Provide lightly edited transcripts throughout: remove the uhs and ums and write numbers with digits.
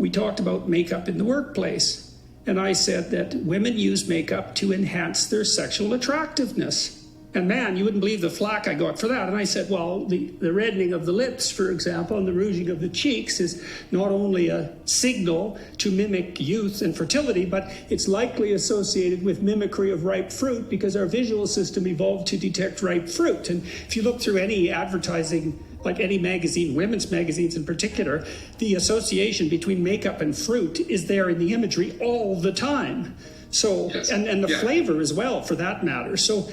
we talked about makeup in the workplace. And I said that women use makeup to enhance their sexual attractiveness. And man, you wouldn't believe the flack I got for that. And I said, well, the reddening of the lips, for example, and the rouging of the cheeks is not only a signal to mimic youth and fertility, but it's likely associated with mimicry of ripe fruit because our visual system evolved to detect ripe fruit. And if you look through any advertising, like any magazine, women's magazines in particular, the association between makeup and fruit is there in the imagery all the time. So, yes. and the flavor as well, for that matter. So,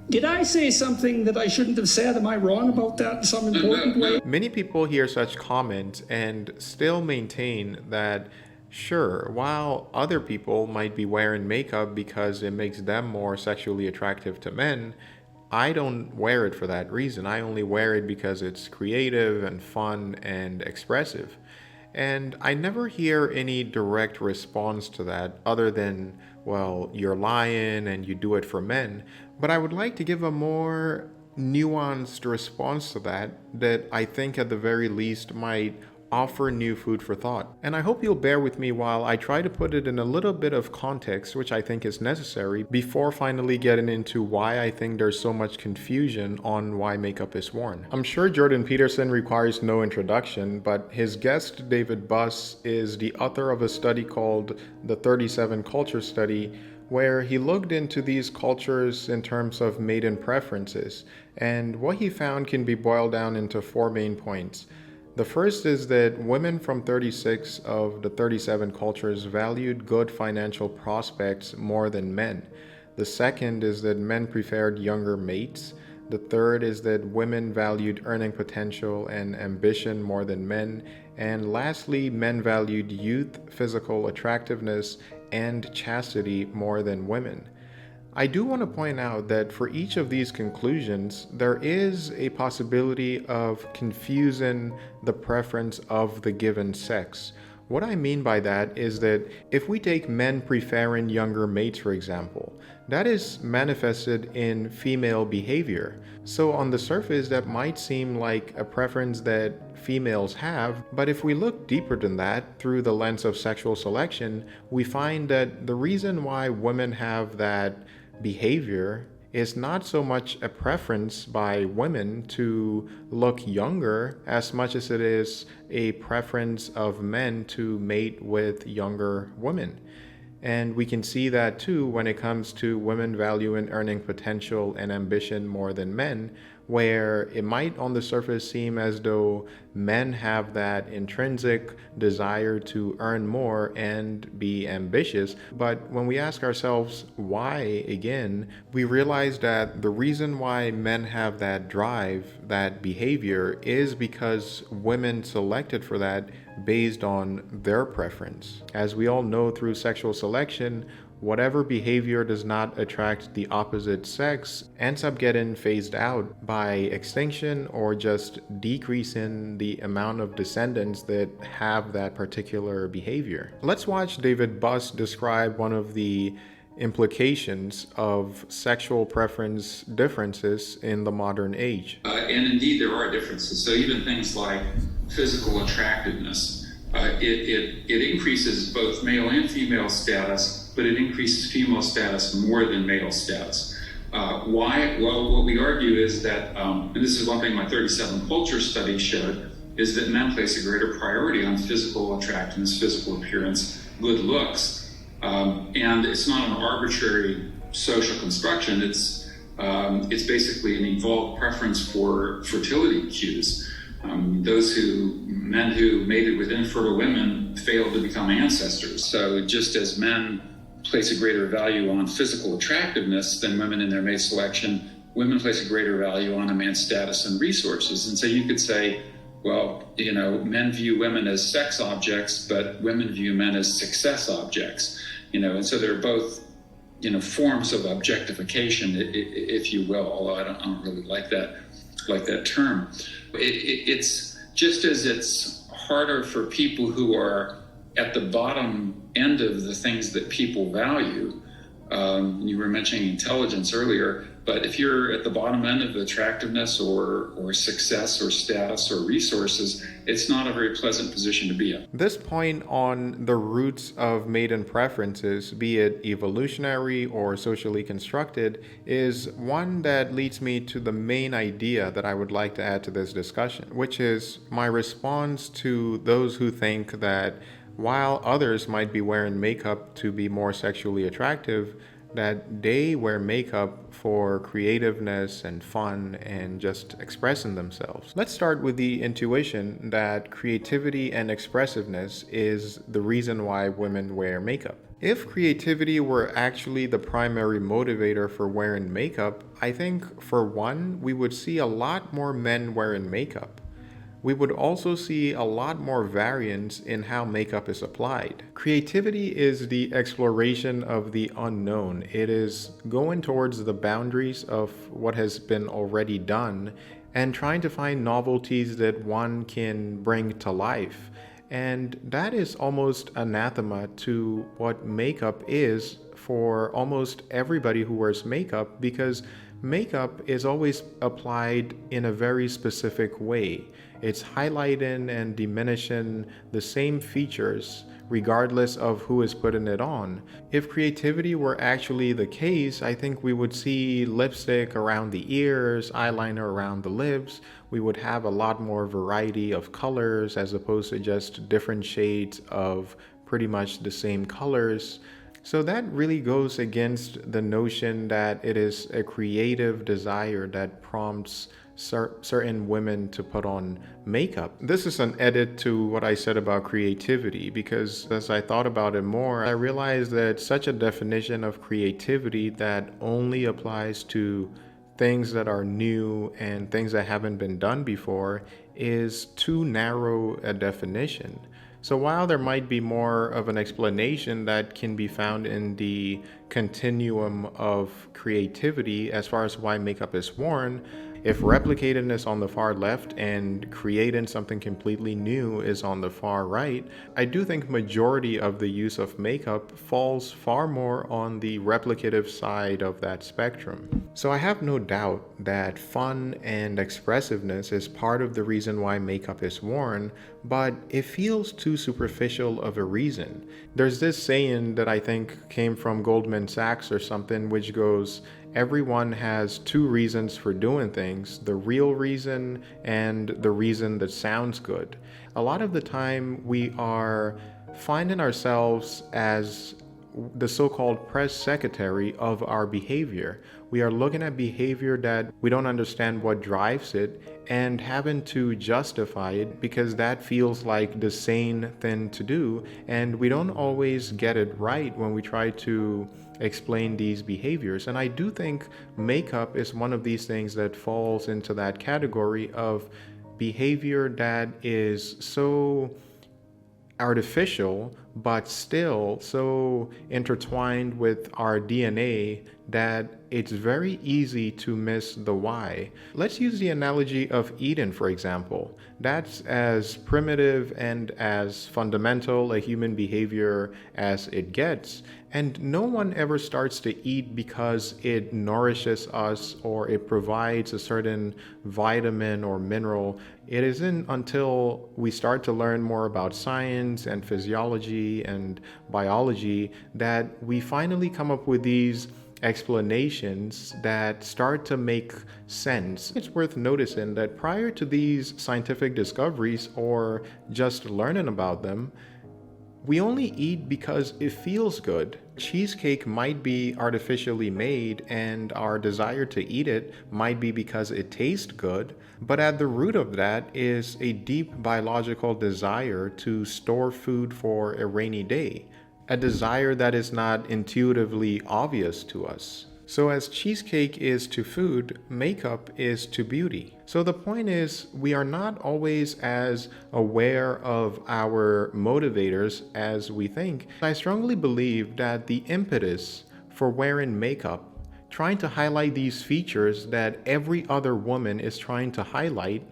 did I say something that I shouldn't have said? Am I wrong about that in some important way? Many people hear such comments and still maintain that, sure, while other people might be wearing makeup because it makes them more sexually attractive to men, I don't wear it for that reason. I only wear it because it's creative and fun and expressive. And I never hear any direct response to that other than, well, you're lying and you do it for men. But I would like to give a more nuanced response to that I think at the very least might offer new food for thought. And I hope you'll bear with me while I try to put it in a little bit of context, which I think is necessary, before finally getting into why I think there's so much confusion on why makeup is worn. I'm sure Jordan Peterson requires no introduction, but his guest, David Buss, is the author of a study called the 37 Culture Study, where he looked into these cultures in terms of mating preferences. And what he found can be boiled down into 4 main points. The first is that women from 36 of the 37 cultures valued good financial prospects more than men. The second is that men preferred younger mates. The third is that women valued earning potential and ambition more than men. And lastly, men valued youth, physical attractiveness, and chastity more than women. I do want to point out that for each of these conclusions, there is a possibility of confusing the preference of the given sex. What I mean by that is that if we take men preferring younger mates, for example, that is manifested in female behavior. So on the surface, that might seem like a preference that females have, but if we look deeper than that through the lens of sexual selection, we find that the reason why women have that behavior is not so much a preference by women to look younger as much as it is a preference of men to mate with younger women. And we can see that too when it comes to women valuing earning potential and ambition more than men, where it might on the surface seem as though men have that intrinsic desire to earn more and be ambitious. But when we ask ourselves why, again, we realize that the reason why men have that drive, that behavior, is because women selected for that based on their preference. As we all know through sexual selection, whatever behavior does not attract the opposite sex ends up getting phased out by extinction or just decreasing the amount of descendants that have that particular behavior. Let's watch David Buss describe one of the implications of sexual preference differences in the modern age. And indeed there are differences. So even things like physical attractiveness, it increases both male and female status, but it increases female status more than male status. Why? Well, what we argue is that, and this is one thing my 37 culture study showed, is that men place a greater priority on physical attractiveness, physical appearance, good looks. And it's not an arbitrary social construction. It's basically an evolved preference for fertility cues. Men who mated with infertile women failed to become ancestors. So just as men place a greater value on physical attractiveness than women in their mate selection, women place a greater value on a man's status and resources. And so you could say, well, men view women as sex objects, but women view men as success objects. And so they're both, forms of objectification, if you will, although I don't really like that term. It's just as it's harder for people who are at the bottom end of the things that people value. You were mentioning intelligence earlier, But if you're at the bottom end of attractiveness or success or status or resources, it's not a very pleasant position to be in. This point on the roots of maiden preferences, be it evolutionary or socially constructed, is one that leads me to the main idea that I would like to add to this discussion, which is my response to those who think that while others might be wearing makeup to be more sexually attractive, that they wear makeup for creativeness and fun and just expressing themselves. Let's start with the intuition that creativity and expressiveness is the reason why women wear makeup. If creativity were actually the primary motivator for wearing makeup, I think for one, we would see a lot more men wearing makeup. We would also see a lot more variance in how makeup is applied. Creativity is the exploration of the unknown. It is going towards the boundaries of what has been already done and trying to find novelties that one can bring to life. And that is almost anathema to what makeup is for almost everybody who wears makeup, because makeup is always applied in a very specific way. It's highlighting and diminishing the same features regardless of who is putting it on. If creativity were actually the case, I think we would see lipstick around the ears, eyeliner around the lips. We would have a lot more variety of colors as opposed to just different shades of pretty much the same colors. So that really goes against the notion that it is a creative desire that prompts certain women to put on makeup. This is an edit to what I said about creativity, because as I thought about it more, I realized that such a definition of creativity that only applies to things that are new and things that haven't been done before is too narrow a definition. So while there might be more of an explanation that can be found in the continuum of creativity as far as why makeup is worn, if replicating is on the far left and creating something completely new is on the far right, I do think majority of the use of makeup falls far more on the replicative side of that spectrum. So I have no doubt that fun and expressiveness is part of the reason why makeup is worn, but it feels too superficial of a reason. There's this saying that I think came from Goldman Sachs or something, which goes, everyone has two reasons for doing things, the real reason and the reason that sounds good. A lot of the time we are finding ourselves as the so-called press secretary of our behavior. We are looking at behavior that we don't understand what drives it and having to justify it because that feels like the sane thing to do, and we don't always get it right when we try to explain these behaviors. And I do think makeup is one of these things that falls into that category of behavior that is so artificial but still so intertwined with our DNA that it's very easy to miss the why. Let's use the analogy of eating, for example. That's as primitive and as fundamental a human behavior as it gets. And no one ever starts to eat because it nourishes us or it provides a certain vitamin or mineral. It isn't until we start to learn more about science and physiology and biology that we finally come up with these explanations that start to make sense. It's worth noticing that prior to these scientific discoveries or just learning about them, we only eat because it feels good. Cheesecake might be artificially made and our desire to eat it might be because it tastes good, but at the root of that is a deep biological desire to store food for a rainy day, a desire that is not intuitively obvious to us. So as cheesecake is to food, makeup is to beauty. So the point is, we are not always as aware of our motivators as we think. I strongly believe that the impetus for wearing makeup, trying to highlight these features that every other woman is trying to highlight,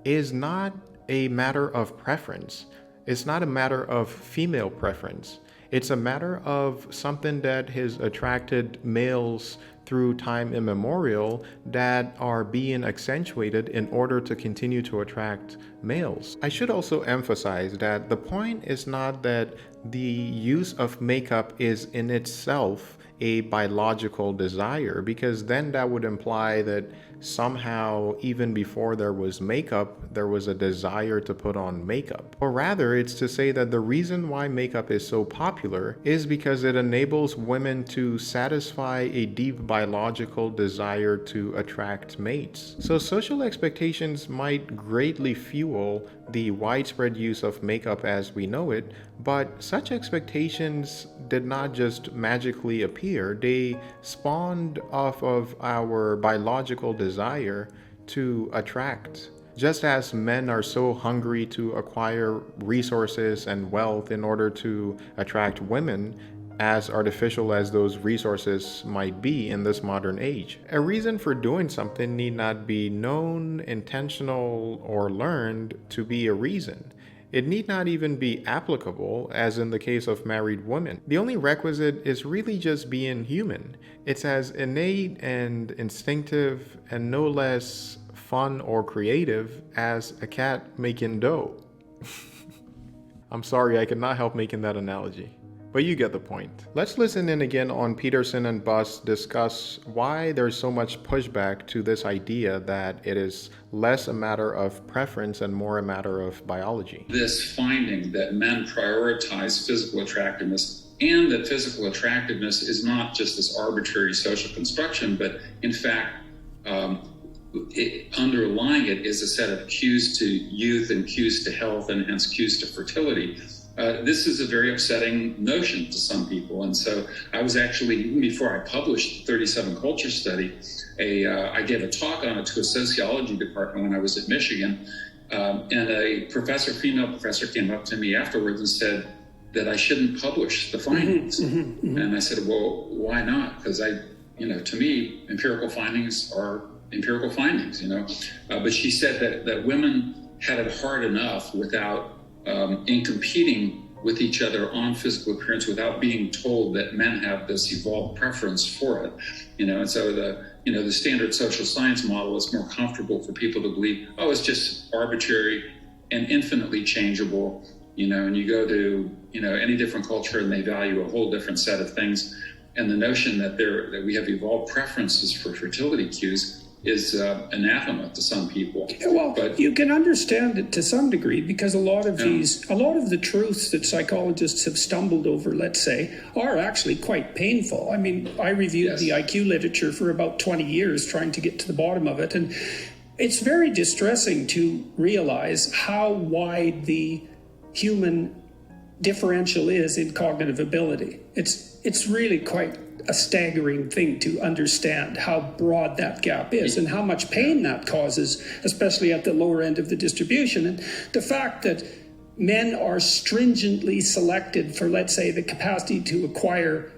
is not a matter of preference. It's not a matter of female preference. It's a matter of something that has attracted males through time immemorial that are being accentuated in order to continue to attract males. I should also emphasize that the point is not that the use of makeup is in itself a biological desire, because then that would imply that somehow even before there was makeup, there was a desire to put on makeup. Or rather, it's to say that the reason why makeup is so popular is because it enables women to satisfy a deep biological desire to attract mates. So social expectations might greatly fuel the widespread use of makeup as we know it, but such expectations did not just magically appear. They spawned off of our biological desire to attract. Just as men are so hungry to acquire resources and wealth in order to attract women, as artificial as those resources might be in this modern age. A reason for doing something need not be known, intentional, or learned to be a reason. It need not even be applicable, as in the case of married women. The only requisite is really just being human. It's as innate and instinctive and no less fun or creative as a cat making dough. I'm sorry, I could not help making that analogy. But you get the point. Let's listen in again on Peterson and Buss discuss why there's so much pushback to this idea that it is less a matter of preference and more a matter of biology. This finding that men prioritize physical attractiveness, and that physical attractiveness is not just this arbitrary social construction, but in fact, underlying it is a set of cues to youth and cues to health and hence cues to fertility. This is a very upsetting notion to some people. And so I was actually, even before I published the 37 Culture Study, I gave a talk on it to a sociology department when I was at Michigan. And a female professor came up to me afterwards and said that I shouldn't publish the findings. And I said, well, why not? Because to me, empirical findings are empirical findings, But she said that women had it hard enough without in competing with each other on physical appearance without being told that men have this evolved preference for it, and so the standard social science model is more comfortable for people to believe, oh, it's just arbitrary and infinitely changeable, and you go to, any different culture and they value a whole different set of things. And the notion that we have evolved preferences for fertility cues is anathema to some people. Well, but you can understand it to some degree, because a lot of the truths that psychologists have stumbled over, let's say, are actually quite painful. I mean, I reviewed the IQ literature for about 20 years trying to get to the bottom of it, and it's very distressing to realize how wide the human differential is in cognitive ability. It's really quite a staggering thing to understand how broad that gap is and how much pain that causes, especially at the lower end of the distribution. And the fact that men are stringently selected for, let's say, the capacity to acquire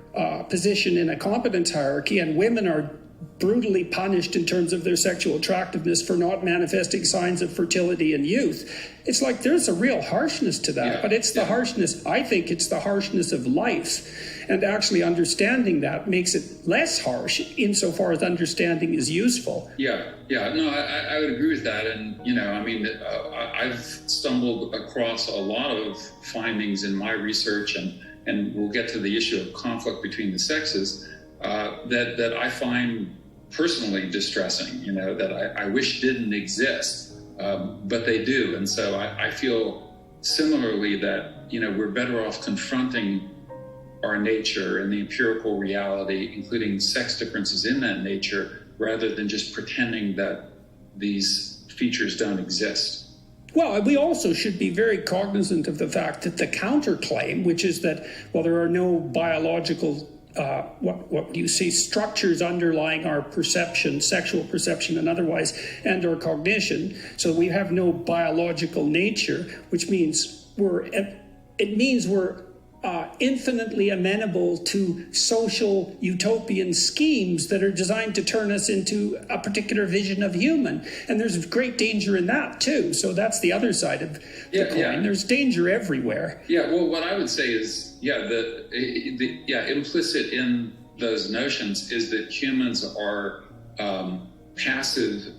position in a competence hierarchy, and women are brutally punished in terms of their sexual attractiveness for not manifesting signs of fertility and youth. It's like there's a real harshness to that, but it's the harshness, I think it's the harshness of life. And actually understanding that makes it less harsh insofar as understanding is useful. No, I would agree with that. And, I've stumbled across a lot of findings in my research, and we'll get to the issue of conflict between the sexes, that I find personally distressing, that I wish didn't exist, but they do. And so I feel similarly that, we're better off confronting our nature and the empirical reality, including sex differences in that nature, rather than just pretending that these features don't exist. Well, we also should be very cognizant of the fact that the counterclaim, which is that, well, there are no biological what do you see, structures underlying our perception, sexual perception and otherwise, and our cognition. So we have no biological nature, which means we're infinitely amenable to social utopian schemes that are designed to turn us into a particular vision of human. And there's great danger in that too. So that's the other side of the coin. Yeah. There's danger everywhere. Yeah, well, what I would say is, implicit in those notions is that humans are passive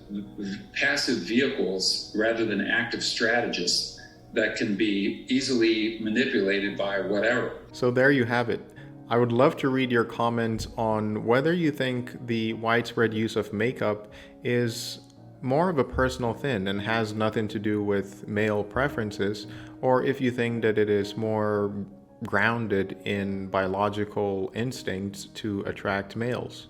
vehicles rather than active strategists that can be easily manipulated by whatever. So there you have it. I would love to read your comments on whether you think the widespread use of makeup is more of a personal thing and has nothing to do with male preferences, or if you think that it is more grounded in biological instincts to attract males.